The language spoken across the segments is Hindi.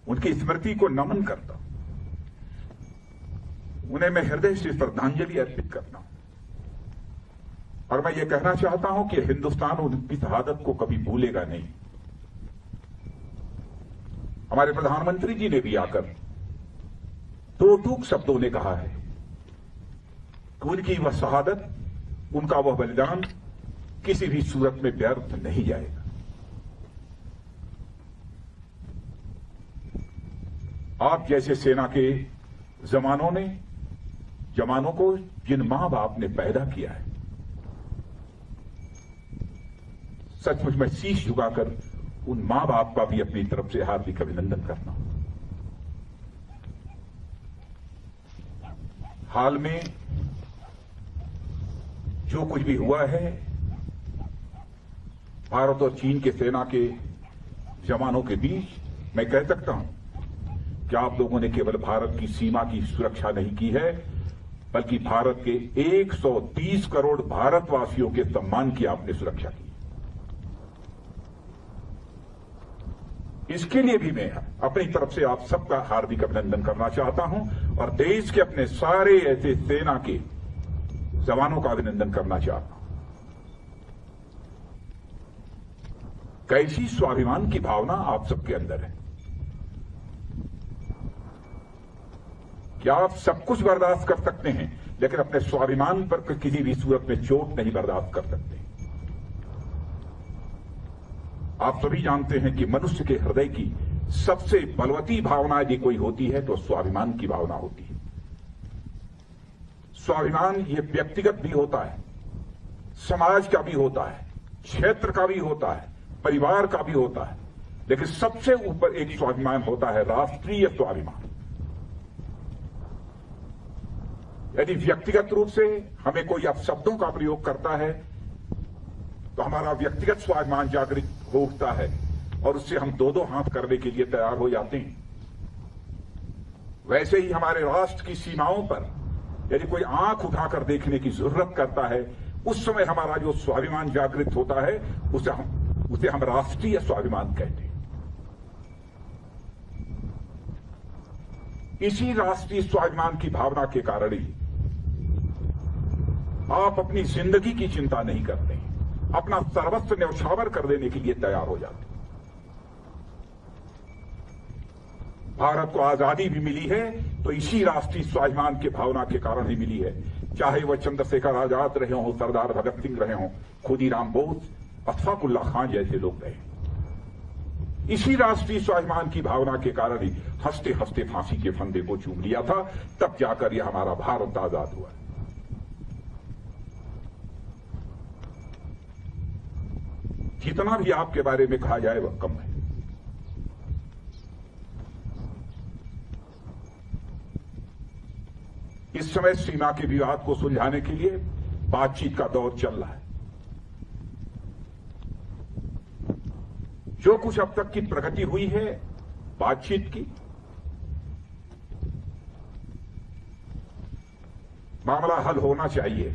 उनकी स्मृति को नमन करता हूं, उन्हें मैं हृदय से श्रद्धांजलि अर्पित करता हूं। और मैं ये कहना चाहता हूं कि हिंदुस्तान उनकी शहादत को कभी भूलेगा नहीं। हमारे प्रधानमंत्री जी ने भी आकर दो टूक शब्दों ने कहा है कि उनकी वह शहादत, उनका वह बलिदान किसी भी सूरत में व्यर्थ नहीं जाएगा। आप जैसे सेना के जवानों को जिन मां बाप ने पैदा किया है, सचमुच में शीश झुकाकर उन मां बाप का भी अपनी तरफ से हार्दिक अभिनंदन करना। हाल में जो कुछ भी हुआ है, भारत और चीन के सेना के जवानों के बीच, मैं कह सकता हूं कि आप लोगों ने केवल भारत की सीमा की सुरक्षा नहीं की है, बल्कि भारत के 130 करोड़ भारतवासियों के सम्मान की आपने सुरक्षा की। इसके लिए भी मैं अपनी तरफ से आप सबका हार्दिक अभिनंदन करना चाहता हूं और देश के अपने सारे ऐसे सेना के जवानों का अभिनंदन करना चाहता हूं। कैसी स्वाभिमान की भावना आप सबके अंदर है। क्या आप सब कुछ बर्दाश्त कर सकते हैं, लेकिन अपने स्वाभिमान पर किसी भी सूरत में चोट नहीं बर्दाश्त कर सकते। आप सभी जानते हैं कि मनुष्य के हृदय की सबसे बलवती भावना यदि कोई होती है तो स्वाभिमान की भावना होती है। स्वाभिमान ये व्यक्तिगत भी होता है, समाज का भी होता है, क्षेत्र का भी होता है, परिवार का भी होता है, लेकिन सबसे ऊपर एक स्वाभिमान होता है, राष्ट्रीय स्वाभिमान। यदि व्यक्तिगत रूप से हमें कोई अपशब्दों का प्रयोग करता है तो हमारा व्यक्तिगत स्वाभिमान जागृत हो उठता है और उससे हम दो हाथ करने के लिए तैयार हो जाते हैं। वैसे ही हमारे राष्ट्र की सीमाओं पर यदि कोई आंख उठाकर देखने की जरूरत करता है, उस समय हमारा जो स्वाभिमान जागृत होता है उसे हम राष्ट्रीय स्वाभिमान कहते हैं। इसी राष्ट्रीय स्वाभिमान की भावना के कारण ही आप अपनी जिंदगी की चिंता नहीं करते, अपना सर्वस्व न्यौछावर कर देने के लिए तैयार हो जाते। भारत को आजादी भी मिली है तो इसी राष्ट्रीय स्वाभिमान की भावना के कारण ही मिली है। चाहे वह चंद्रशेखर आजाद रहे हों, सरदार भगत सिंह रहे हों, खुदीराम बोस, अशफाकुल्ला खान जैसे लोग रहे। इसी राष्ट्रीय स्वाभिमान की भावना के कारण ही हंसते हंसते फांसी के फंदे को चूम लिया था, तब जाकर यह हमारा भारत आजाद हुआ। जितना भी आपके बारे में कहा जाए वह कम है। इस समय सीमा के विवाद को सुलझाने के लिए बातचीत का दौर चल रहा है। जो कुछ अब तक की प्रगति हुई है बातचीत की, मामला हल होना चाहिए।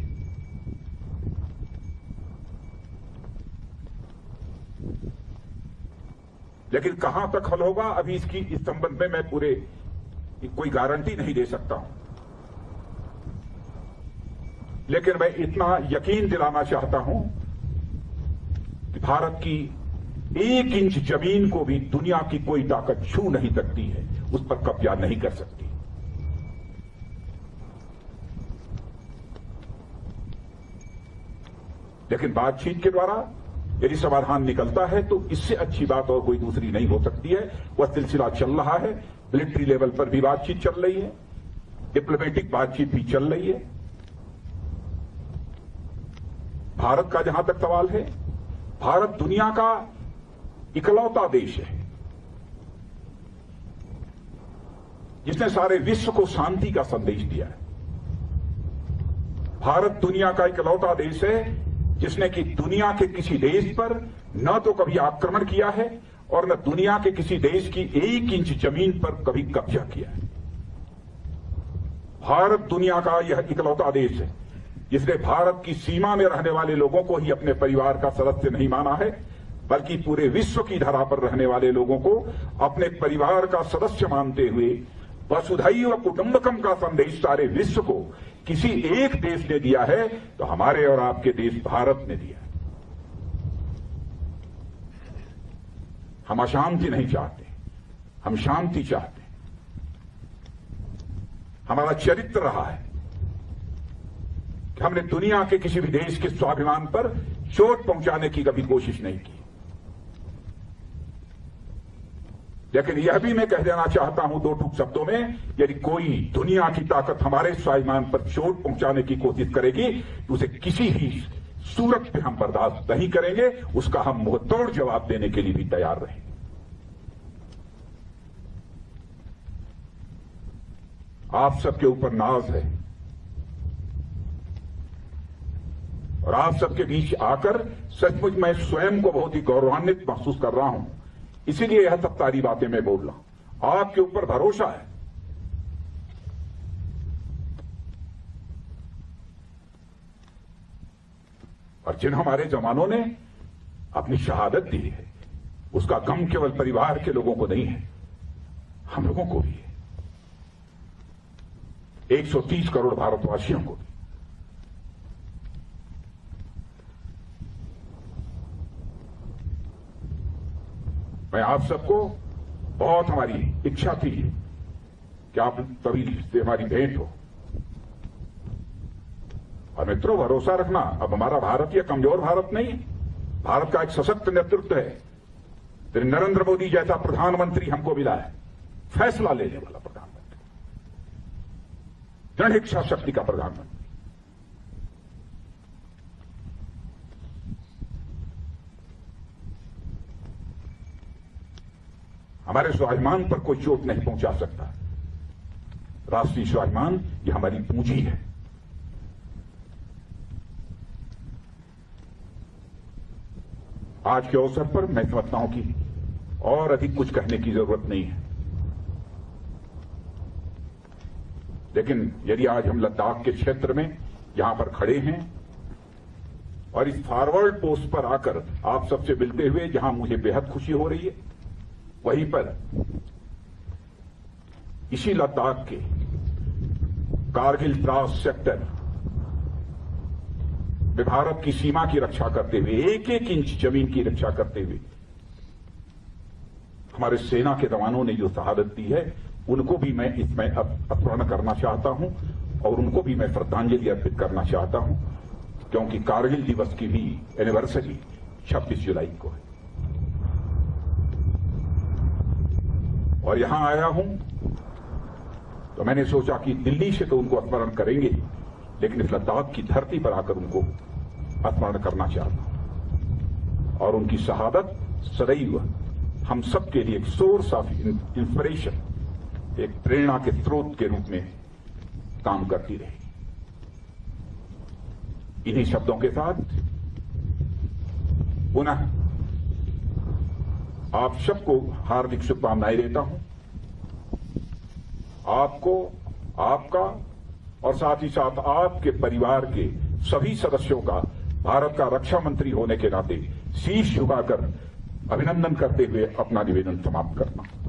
लेकिन कहां तक हल होगा, अभी इस संबंध में मैं कोई गारंटी नहीं दे सकता हूं। लेकिन मैं इतना यकीन दिलाना चाहता हूं कि भारत की 1 इंच जमीन को भी दुनिया की कोई ताकत छू नहीं सकती है, उस पर कब्जा नहीं कर सकती। लेकिन बातचीत के द्वारा यदि समाधान निकलता है तो इससे अच्छी बात और कोई दूसरी नहीं हो सकती है। वह सिलसिला चल रहा है, मिलिट्री लेवल पर भी बातचीत चल रही है, डिप्लोमेटिक बातचीत भी चल रही है। भारत का जहां तक सवाल है, भारत दुनिया का इकलौता देश है जिसने सारे विश्व को शांति का संदेश दिया है। भारत दुनिया का इकलौता देश है जिसने कि दुनिया के किसी देश पर न तो कभी आक्रमण किया है और न दुनिया के किसी देश की 1 इंच जमीन पर कभी कब्जा किया है। भारत दुनिया का यह इकलौता देश है जिसने भारत की सीमा में रहने वाले लोगों को ही अपने परिवार का सदस्य नहीं माना है, बल्कि पूरे विश्व की धरा पर रहने वाले लोगों को अपने परिवार का सदस्य मानते हुए वसुधैव कुटुंबकम का संदेश सारे विश्व को किसी एक देश ने दिया है तो हमारे और आपके देश भारत ने दिया। हम अशांति नहीं चाहते, हम शांति चाहते। हमारा चरित्र रहा है कि हमने दुनिया के किसी भी देश के स्वाभिमान पर चोट पहुंचाने की कभी कोशिश नहीं की। लेकिन यह भी मैं कह देना चाहता हूं दो टूक शब्दों में, यदि कोई दुनिया की ताकत हमारे स्वाभिमान पर चोट पहुंचाने की कोशिश करेगी तो उसे किसी भी सूरत पे हम बर्दाश्त नहीं करेंगे, उसका हम मुंहतोड़ जवाब देने के लिए भी तैयार रहेंगे। आप सबके ऊपर नाज है और आप सबके बीच आकर सचमुच मैं स्वयं को बहुत ही गौरवान्वित महसूस कर रहा हूं। इसीलिए यह सब सारी बातें मैं बोल रहा हूं। आपके ऊपर भरोसा है। और जिन हमारे जवानों ने अपनी शहादत दी है उसका गम केवल परिवार के लोगों को नहीं है, हम लोगों को भी है, 130 करोड़ भारतवासियों को भी। मैं आप सबको बहुत हमारी इच्छा थी कि आप सभी से हमारी भेंट हो। और मित्रों, भरोसा रखना, अब हमारा भारत यह कमजोर भारत नहीं है। भारत का एक सशक्त नेतृत्व है। फिर नरेंद्र मोदी जैसा प्रधानमंत्री हमको मिला है, फैसला लेने वाला प्रधानमंत्री, दृढ़ इच्छा शक्ति का प्रधानमंत्री। हमारे स्वाभिमान पर कोई चोट नहीं पहुंचा सकता। राष्ट्रीय स्वाभिमान ये हमारी पूंजी है। आज के अवसर पर मैं समझता हूं कि और अधिक कुछ कहने की जरूरत नहीं है। लेकिन यदि आज हम लद्दाख के क्षेत्र में यहां पर खड़े हैं और इस फॉरवर्ड पोस्ट पर आकर आप सबसे मिलते हुए जहां मुझे बेहद खुशी हो रही है, वहीं पर इसी लद्दाख के कारगिल द्रास सेक्टर में भारत की सीमा की रक्षा करते हुए, एक एक इंच जमीन की रक्षा करते हुए हमारे सेना के जवानों ने जो शहादत दी है, उनको भी मैं इसमें स्मरण करना चाहता हूं और उनको भी मैं श्रद्धांजलि अर्पित करना चाहता हूं, क्योंकि कारगिल दिवस की भी एनिवर्सरी 26 जुलाई को है। और यहां आया हूं तो मैंने सोचा कि दिल्ली से तो उनको स्मरण करेंगे, लेकिन इस लद्दाख की धरती पर आकर उनको स्मरण करना चाहता हूं। और उनकी शहादत सदैव हम सबके लिए एक सोर्स ऑफ इंस्पिरेशन, एक प्रेरणा के स्रोत के रूप में काम करती रहेगी। इन्हीं शब्दों के साथ पुनः आप सबको हार्दिक शुभकामनाएं देता हूं। आपको, आपका और साथ ही साथ आपके परिवार के सभी सदस्यों का भारत का रक्षा मंत्री होने के नाते शीश झुकाकर अभिनंदन करते हुए अपना निवेदन समाप्त करता हूं।